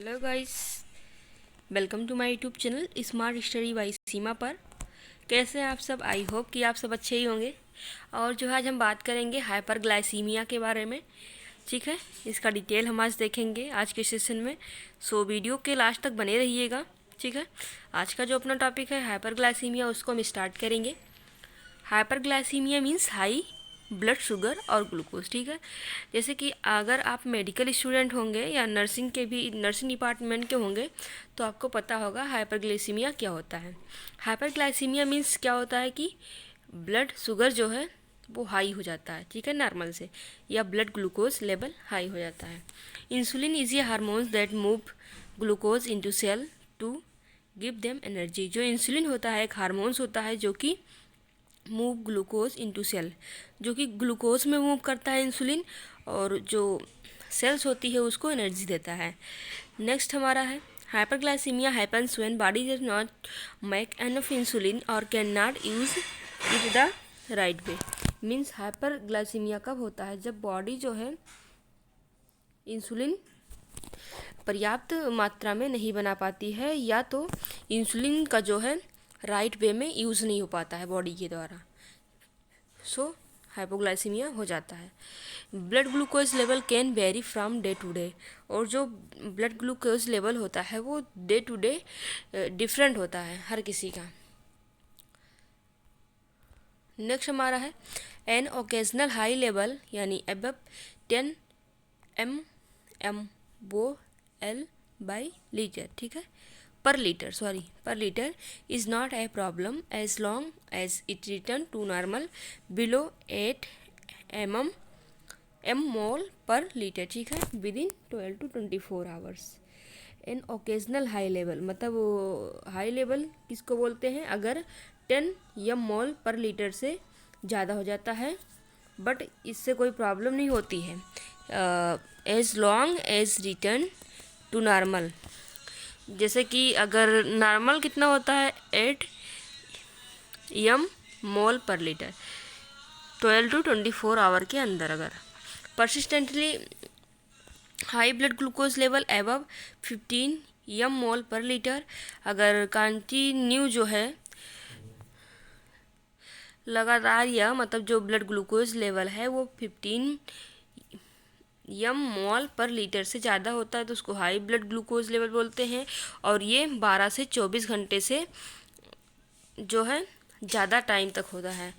Hello guys, welcome to my YouTube channel smart study by Seema पर। कैसे हैं आप सब? आई होप कि आप सब अच्छे ही होंगे। और जो है आज हम बात करेंगे हाइपरग्लाइसीमिया के बारे में। ठीक है, इसका डिटेल हम आज देखेंगे आज के सेशन में। सो वीडियो के लास्ट तक बने रहिएगा। ठीक है, आज का जो अपना टॉपिक है हाइपरग्लाइसीमिया, उसको हम स्टार्ट करेंगे। Hyperglycaemia means high blood sugar और ग्लूकोज। ठीक है, जैसे कि अगर आप मेडिकल स्टूडेंट होंगे या नर्सिंग डिपार्टमेंट के होंगे तो आपको पता होगा हाइपरग्लाइसीमिया क्या होता है। हाइपरग्लाइसीमिया मीन्स क्या होता है कि ब्लड शुगर जो है वो हाई हो जाता है, ठीक है, नॉर्मल से, या ब्लड ग्लूकोज लेवल हाई हो जाता है। Insulin is a hormones that move glucose into cell to give them energy. जो इंसुलिन होता है एक हार्मोन्स होता है जो कि मूव ग्लूकोज इनटू सेल, जो कि ग्लूकोज में मूव करता है इंसुलिन, और जो सेल्स होती है उसको एनर्जी देता है। नेक्स्ट हमारा है hyperglycaemia happens when body does not make enough insulin और can not use it the right way. Means hyperglycaemia कब होता है? जब बॉडी जो है इंसुलिन पर्याप्त मात्रा में नहीं बना पाती है, या तो इंसुलिन का जो है राइट वे में यूज़ नहीं हो पाता है बॉडी के द्वारा। सो हाइपोग्लाइसीमिया हो जाता है। Blood glucose level can vary from day to day, और जो ब्लड ग्लूकोज लेवल होता है वो डे टू डे डिफरेंट होता है हर किसी का। नेक्स्ट हमारा है एन ओकेजनल हाई लेवल यानी above 10 m m o l by litre. ठीक है, per litre is not a problem as long as it return to normal below 8 m mol per litre. ठीक है, with in 12 to 24 hours. In occasional high level मतलब high level किसको बोलते हैं? अगर 10 M mol per litre से ज़्यादा हो जाता है, बट इससे कोई प्रॉब्लम नहीं होती है as long as return to normal. जैसे कि अगर नॉर्मल कितना होता है 8 m mol per litre 12 to 24 our के अंदर। अगर persistently high blood glucose level above 15 m mol per litre, अगर कंटिन्यू जो है लगातार, या मतलब जो ब्लड ग्लूकोज लेवल है वो 15 एम मोल पर लीटर से ज़्यादा होता है तो उसको हाई ब्लड ग्लूकोज लेवल बोलते हैं। और ये 12 से 24 घंटे से जो है ज़्यादा टाइम तक होता है।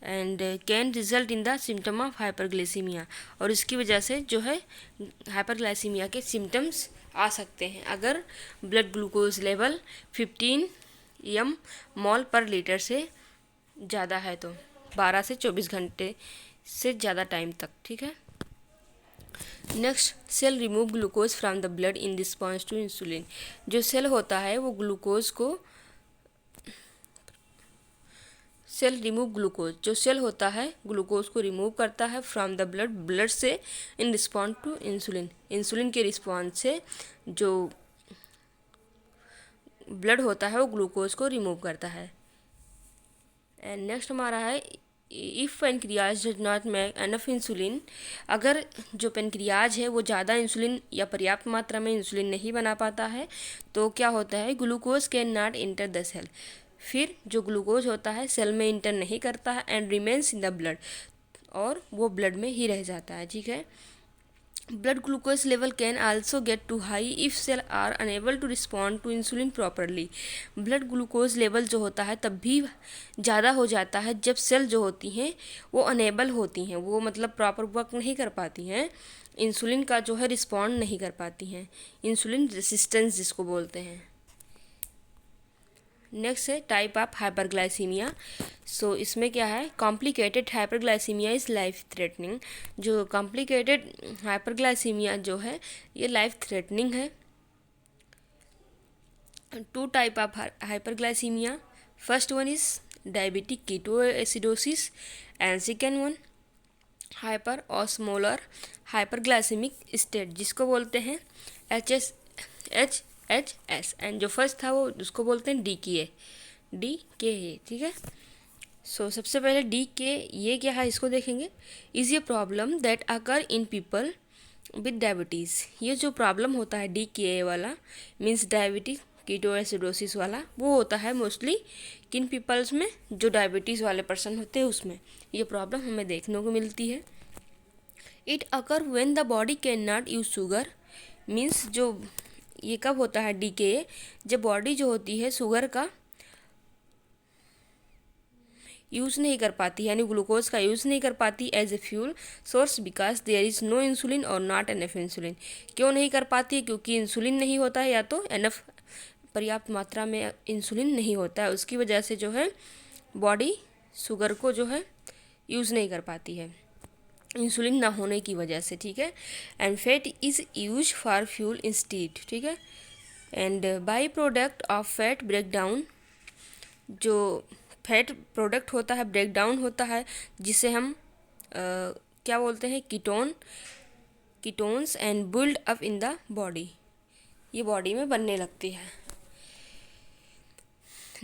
And can result in the symptom of hyperglycaemia, और इसकी वजह से जो है हाइपरग्लाइसीमिया के सिम्टम्स आ सकते हैं अगर blood glucose level 15 m mol per litre से ज़्यादा है तो 12 से 24 घंटे से ज़्यादा टाइम तक। ठीक है, next cell remove glucose from the blood in response to insulin. जो सेल होता है वो ग्लूकोज को सेल रिमूव ग्लूकोज, जो सेल होता है ग्लूकोज को रिमूव करता है फ्रॉम द ब्लड से in response to insulin. Insulin के रिस्पॉन्स से जो ब्लड होता है वो ग्लूकोज को रिमूव करता है। एंड नेक्स्ट हमारा है if pancreas does not make enough insulin, अगर जो पेनक्रियाज है वो ज़्यादा इंसुलिन या पर्याप्त मात्रा में इंसुलिन नहीं बना पाता है तो क्या होता है? Glucose can not enter the cell, फिर जो ग्लूकोज होता है सेल में इंटर नहीं करता है and remains in the blood, और वो ब्लड में ही रह जाता है। ठीक है, blood glucose level can also get too high if cell are unable to respond to insulin properly. Blood glucose level जो होता है तब भी ज़्यादा हो जाता है जब सेल जो होती हैं वो अनेबल होती हैं, वो मतलब प्रॉपर वर्क नहीं कर पाती हैं, इंसुलिन का जो है रिस्पॉन्ड नहीं कर पाती हैं, इंसुलिन रेसिस्टेंस जिसको बोलते हैं। नेक्स्ट है टाइप ऑफ हाइपरग्लाइसीमिया। सो इसमें क्या है? Complicated hyperglycaemia is life threatening. जो कॉम्प्लिकेटेड हाइपरग्लाइसीमिया जो है ये लाइफ थ्रेटनिंग है। Two type of hyperglycaemia, first one is diabetic ketoacidosis and second one hyper osmolar hyperglycaemic state जिसको बोलते हैं एच एस एंड जो फर्स्ट था वो उसको बोलते हैं डी के ए। ठीक है, सो सबसे पहले डी के ये क्या है इसको देखेंगे। Is a problem that occur in people with diabetes. ये जो प्रॉब्लम होता है DKA वाला मीन्स डायबिटीज कीटोएसिडोसिस वाला, वो होता है मोस्टली किन पीपल्स में, जो डायबिटीज़ वाले पर्सन होते हैं उसमें ये प्रॉब्लम हमें देखने को मिलती है। It occur when the body can not use sugar means जो ये कब होता है DKA, जब बॉडी जो होती है शुगर का यूज़ नहीं कर पाती, यानी ग्लूकोज का यूज़ नहीं कर पाती as a fuel source because there is no insulin और नॉट एनफ इंसुलिन। क्यों नहीं कर पाती है? क्योंकि इंसुलिन नहीं होता है, या तो एनफ पर्याप्त मात्रा में इंसुलिन नहीं होता है, उसकी वजह से जो है बॉडी शुगर को जो है यूज़ नहीं कर पाती है, इंसुलिन ना होने की वजह से। ठीक है। And fat is use for fuel instead. ठीक है। And by product of fat break down, जो फैट प्रोडक्ट होता है ब्रेक डाउन होता है, जिसे हम क्या बोलते हैं, ketones and build up in the body, ये बॉडी में बनने लगती है।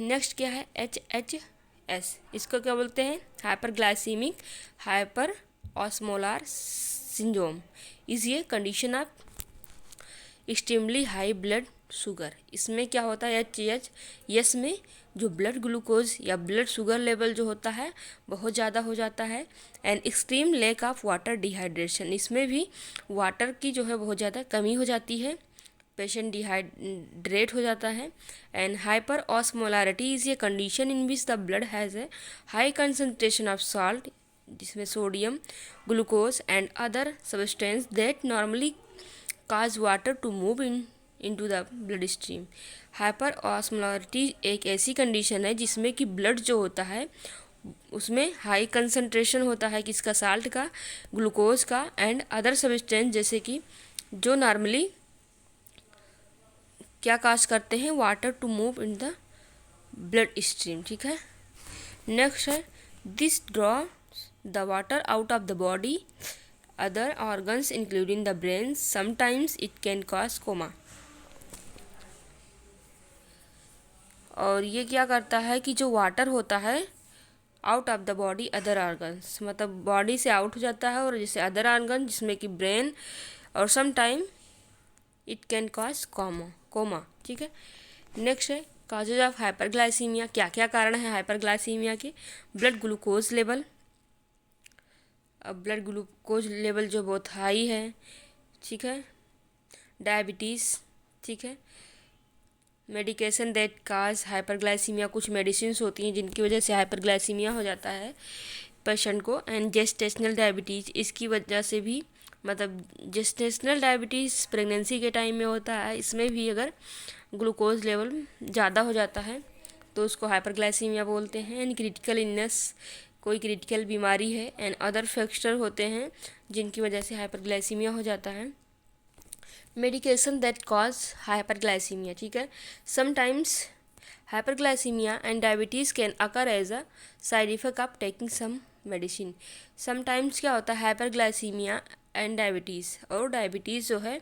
नेक्स्ट क्या है HHS, इसको क्या बोलते हैं, hyperglycaemic hyperosmolar syndrome is ये condition of extremely high blood sugar. इसमें क्या होता है HHS में जो ब्लड ग्लूकोज या ब्लड शुगर लेवल जो होता है बहुत ज़्यादा हो जाता है। And extreme lack of water dehydration, इसमें भी वाटर की जो है बहुत ज़्यादा कमी हो जाती है, पेशेंट डिहाइड्रेट हो जाता है। And hyper osmolarity is a condition in which the blood has a high concentration of salt, जिसमें sodium, glucose and other substance that normally cause water to move into the blood stream. Hyper osmolarity एक ऐसी condition है जिसमें कि blood जो होता है उसमें हाई कंसंट्रेशन होता है किसका, साल्ट का, ग्लूकोज का एंड अदर सब्सटेंस, जैसे कि जो नॉर्मली क्या काज करते हैं, water to move in the blood stream. ठीक है। नेक्स्ट है this draw the water out of the body other organs including the brain, sometimes it can cause coma. और ये क्या करता है कि जो वाटर होता है out of the body other organs, मतलब बॉडी से आउट हो जाता है और जैसे अदर ऑर्गन जिसमें कि ब्रेन, और some time it can cause coma. ठीक है। नेक्स्ट है काजेज ऑफ हाइपरग्लाइसीमिया, क्या क्या कारण है हाइपरग्लाइसीमिया के, ब्लड ग्लूकोज लेवल, अब ब्लड ग्लूकोज लेवल जो बहुत हाई है। ठीक है। डायबिटीज़। ठीक है। मेडिकेशन दैट काज हाइपरग्लाइसीमिया, कुछ मेडिसिन्स होती हैं जिनकी वजह से हाइपरग्लाइसीमिया हो जाता है पेशेंट को। एंड जेस्टेशनल डायबिटीज़, इसकी वजह से भी, मतलब जेस्टेशनल डायबिटीज़ प्रेगनेंसी के टाइम में होता है, इसमें भी अगर ग्लूकोज लेवल ज़्यादा हो जाता है तो उसको हाइपरग्लाइसीमिया बोलते हैं। एंड क्रिटिकल इलनेस, कोई क्रिटिकल बीमारी है। एंड अदर फैक्टर होते हैं जिनकी वजह से हाइपरग्लाइसीमिया हो जाता है। Medication that cause hyperglycaemia. ठीक है। Sometimes hyperglycaemia and diabetes can occur as a side effect of taking some medicine. Sometimes क्या होता है, हाइपरग्लाइसीमिया एंड डायबिटीज़, और डायबिटीज़ जो है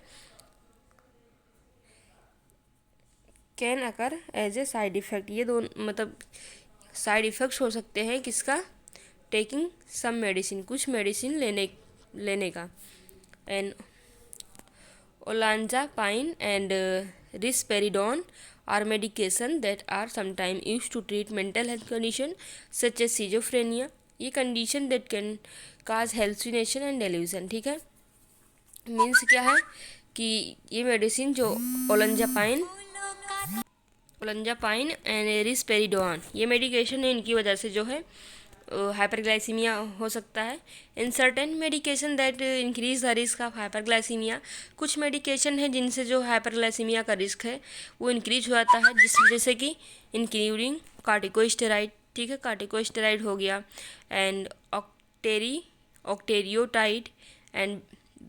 can occur as a side effect, ये दोनों मतलब साइड इफ़ेक्ट्स हो सकते हैं किसका, टेकिंग सम मेडिसिन, कुछ मेडिसिन लेने का। And olanzapine and risperidone are medication that are sometimes used to treat mental health condition such as schizophrenia, ये condition that can cause hallucination and delusion। ठीक है। मीन्स क्या है कि ये मेडिसिन जो ओलंजापाइन एंड रिस्पेरिडोन, ये मेडिकेशन है, इनकी वजह से जो है हाइपरग्लाइसीमिया हो सकता है। In certain medication that increase the risk of hyperglycaemia, कुछ मेडिकेशन है जिनसे जो हाइपरग्लाइसीमिया का रिस्क है वो इंक्रीज हो जाता है, जैसे कि इंक्लूडिंग कार्टिकोस्टेरॉइड। ठीक है। कार्टिकोस्टेरॉइड हो गया, and octreotide and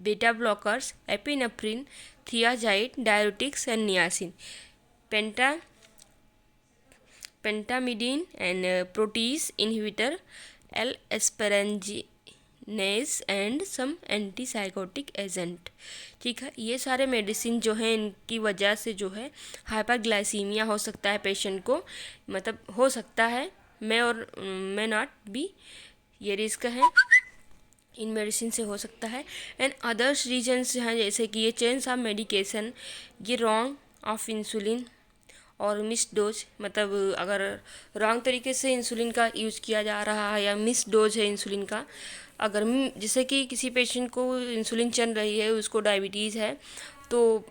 beta blockers, epinephrine, thiazide, diuretics and niacin, pentamidine and protease inhibitor, L asparaginase and some antipsychotic agent. ठीक है। ये सारे मेडिसिन जो हैं इनकी वजह से जो है हाइपरग्लाइसीमिया हो सकता है पेशेंट को, मतलब हो सकता है, मे नॉट बी, ये रिस्क है। इन मेडिसिन से हो सकता है। एंड अदर्स रीजन्स हैं जैसे कि ये चेंज ऑफ मेडिकेशन, ये रॉन्ग ऑफ इंसुलिन और मिस डोज, मतलब अगर रॉन्ग तरीके से इंसुलिन का यूज़ किया जा रहा है या मिस डोज है इंसुलिन का, अगर जैसे कि किसी पेशेंट को इंसुलिन चल रही है, उसको डायबिटीज़ है, तो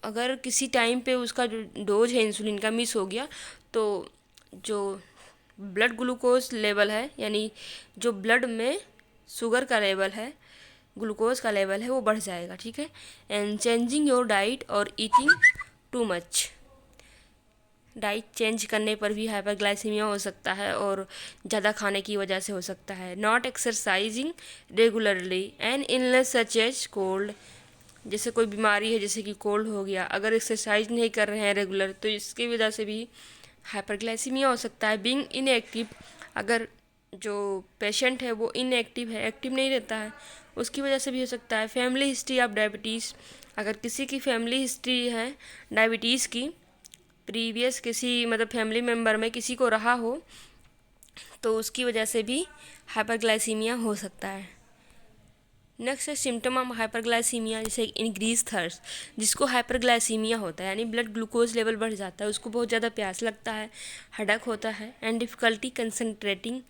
अगर किसी टाइम पे उसका जो डोज है इंसुलिन का मिस हो गया, तो जो ब्लड ग्लूकोज लेवल है, यानी जो ब्लड में शुगर का लेवल है, ग्लूकोज का लेवल है, वो बढ़ जाएगा। ठीक है। एंड चेंजिंग योर डाइट और eating too much, diet change करने पर भी हाइपरग्लाइसीमिया हो सकता है और ज़्यादा खाने की वजह से हो सकता है। Not exercising regularly and illness such as cold, जैसे कोई बीमारी है जैसे कि कोल्ड हो गया, अगर एक्सरसाइज नहीं कर रहे हैं रेगुलर तो इसकी वजह से भी हाइपरग्लाइसीमिया हो सकता है। बीइंग इनएक्टिव, अगर जो पेशेंट है वो इनएक्टिव है, एक्टिव नहीं रहता है, उसकी वजह से भी हो सकता है। फैमिली हिस्ट्री ऑफ डायबिटीज़, अगर किसी की फैमिली हिस्ट्री है डायबिटीज़ की, प्रीवियस किसी मतलब फैमिली मेम्बर में किसी को रहा हो, तो उसकी वजह से भी हाइपरग्लाइसीमिया हो सकता है। नेक्स्ट है सिम्टम ऑफ हाइपरग्लाइसीमिया, जैसे इंक्रीज थर्स्ट, जिसको हाइपरग्लाइसीमिया होता है यानी ब्लड ग्लूकोज लेवल बढ़ जाता है, उसको बहुत ज़्यादा प्यास लगता है, हेडेक होता है, and difficulty concentrating,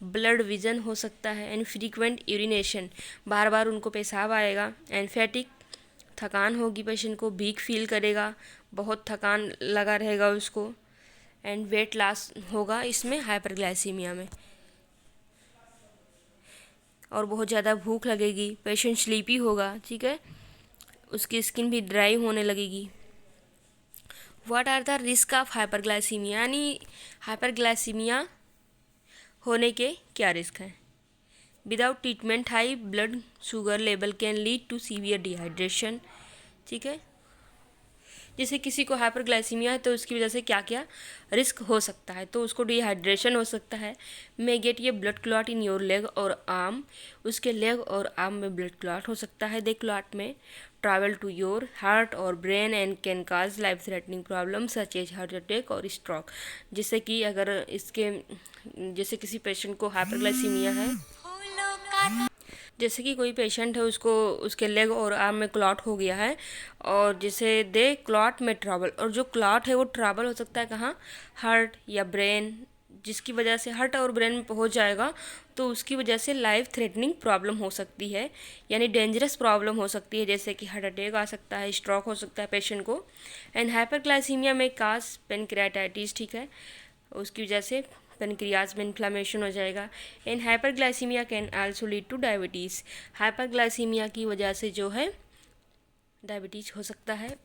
blood vision हो सकता है, एंड फ्रीक्वेंट यूरिनेशन, बार बार उनको पेशाब आएगा, एंड फैटिक, थकान होगी पेशेंट को, वीक फील करेगा, बहुत थकान लगा रहेगा उसको, एंड वेट लॉस होगा इसमें हाइपरग्लाइसीमिया में, और बहुत ज़्यादा भूख लगेगी, पेशेंट स्लीपी होगा। ठीक है। उसकी स्किन भी ड्राई होने लगेगी। What are the risk of hyperglycaemia, यानी हाइपरग्लाइसीमिया होने के क्या रिस्क हैं। Without treatment high blood sugar level can lead to severe dehydration. ठीक है। जैसे किसी को हाइपरग्लाइसीमिया है तो उसकी वजह से क्या क्या रिस्क हो सकता है, तो उसको डिहाइड्रेशन हो सकता है, मे गेट ये blood clot in your leg और आर्म, उसके लेग और आर्म में ब्लड क्लॉट हो सकता है, they clot may travel to your heart और brain and can cause life threatening problem such as heart attack और स्ट्रोक। जैसे कि अगर इसके जैसे किसी पेशेंट को हाइपरग्लाइसीमिया है, जैसे कि कोई पेशेंट है उसको उसके लेग और आर्म में क्लॉट हो गया है, और जैसे दे क्लॉट में ट्रैवल, और जो क्लॉट है वो ट्रैवल हो सकता है कहाँ, हार्ट या ब्रेन, जिसकी वजह से हार्ट और ब्रेन में पहुंच जाएगा, तो उसकी वजह से लाइफ थ्रेटनिंग प्रॉब्लम हो सकती है, यानी डेंजरस प्रॉब्लम हो सकती है, जैसे कि हार्ट अटैक आ सकता है, स्ट्रोक हो सकता है पेशेंट को। एंड हाइपरग्लाइसीमिया में काज पेनक्रियाटाइटिस, ठीक है, उसकी वजह से पेनक्रियाज में इन्फ्लामेशन हो जाएगा। And hyperglycaemia can also lead two diabetes, hyperglycaemia की वजह से जो है डायबिटीज हो सकता है।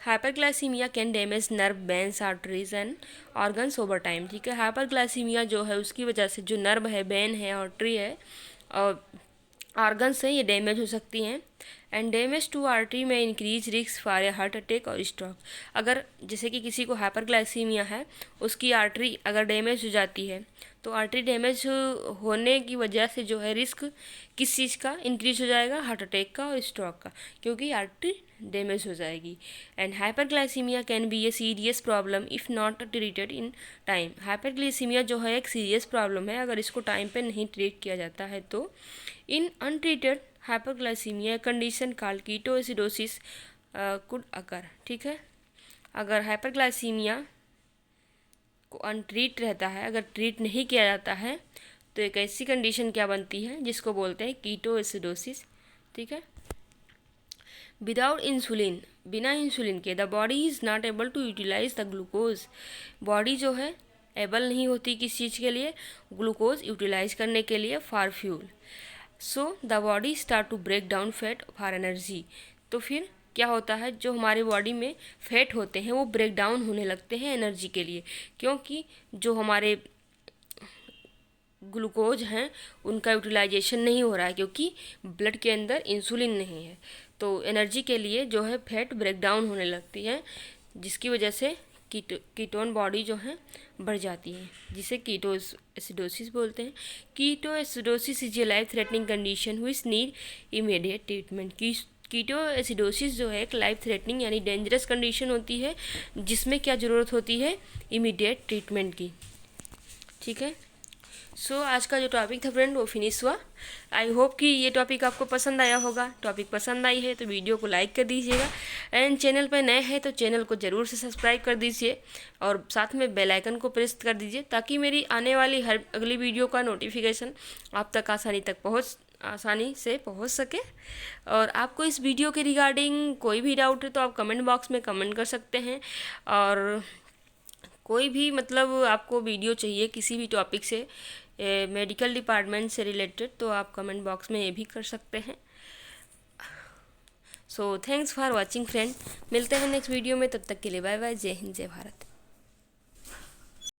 Hyperglycaemia can damage nerve, veins, arteries and organs over time. ठीक है। हाइपरग्लाइसीमिया जो है उसकी वजह से जो नर्व है, वेन है, आर्टरी है और ऑर्गन्स हैं, ये डैमेज हो सकती हैं। एंड डैमेज टू आर्टरी में increase risk for a heart attack और स्ट्रोक, अगर जैसे कि किसी को हाइपरग्लाइसीमिया है, उसकी आर्टरी अगर डैमेज हो जाती है, तो आर्टरी डैमेज होने की वजह से जो है रिस्क किस चीज़ का इंक्रीज हो जाएगा, हार्ट अटैक का और स्ट्रोक का, क्योंकि आर्टरी डैमेज हो जाएगी। And hyperglycaemia can be a serious problem if not treated in time, hyperglycaemia जो है एक सीरियस प्रॉब्लम है, अगर इसको टाइम पे नहीं ट्रीट किया जाता है तो। In untreated hyperglycaemia condition called ketoacidosis could occur. ठीक है। अगर हाइपरग्लाइसीमिया को अनट्रीट रहता है, अगर ट्रीट नहीं किया जाता है, तो एक ऐसी कंडीशन क्या बनती है जिसको बोलते हैं कीटोएसिडोसिस। ठीक है। विदाउट इंसुलिन, बिना इंसुलिन के the body is not able to utilise the glucose, body जो है एबल नहीं होती किस चीज़ के लिए, ग्लूकोज यूटिलाइज करने के लिए for fuel. So the body start to break down fat for energy, तो फिर क्या होता है, जो हमारे बॉडी में फैट होते हैं वो ब्रेक डाउन होने लगते हैं एनर्जी के लिए, क्योंकि जो हमारे ग्लूकोज हैं उनका यूटिलाइजेशन नहीं हो रहा है, क्योंकि ब्लड के अंदर इंसुलिन नहीं है, तो एनर्जी के लिए जो है फैट ब्रेक डाउन होने लगती है, जिसकी वजह से कीटोन बॉडी जो है बढ़ जाती है, जिसे कीटोएसिडोसिस बोलते हैं। Ketoacidosis is a life threatening condition which need immediate treatment. Ketoacidosis जो है एक लाइफ थ्रेटनिंग यानी डेंजरस कंडीशन होती है, जिसमें क्या ज़रूरत होती है, इमीडिएट ट्रीटमेंट की। ठीक है। सो आज का जो टॉपिक था फ्रेंड वो फिनिश हुआ। आई होप कि ये टॉपिक आपको पसंद आया होगा। टॉपिक पसंद आई है तो वीडियो को लाइक कर दीजिएगा, एंड चैनल पर नए हैं तो चैनल को ज़रूर से सब्सक्राइब कर दीजिए और साथ में बेल आइकन को प्रेस कर दीजिए ताकि मेरी आने वाली हर अगली वीडियो का नोटिफिकेशन आप तक आसानी से पहुंच सके। और आपको इस वीडियो के रिगार्डिंग कोई भी डाउट है तो आप कमेंट बॉक्स में कमेंट कर सकते हैं, और कोई भी मतलब आपको वीडियो चाहिए किसी भी टॉपिक से, मेडिकल डिपार्टमेंट से रिलेटेड, तो आप कमेंट बॉक्स में ये भी कर सकते हैं। So thanks for watching friend, मिलते हैं नेक्स्ट वीडियो में, तब तक के लिए बाय बाय, जय हिंद जय भारत।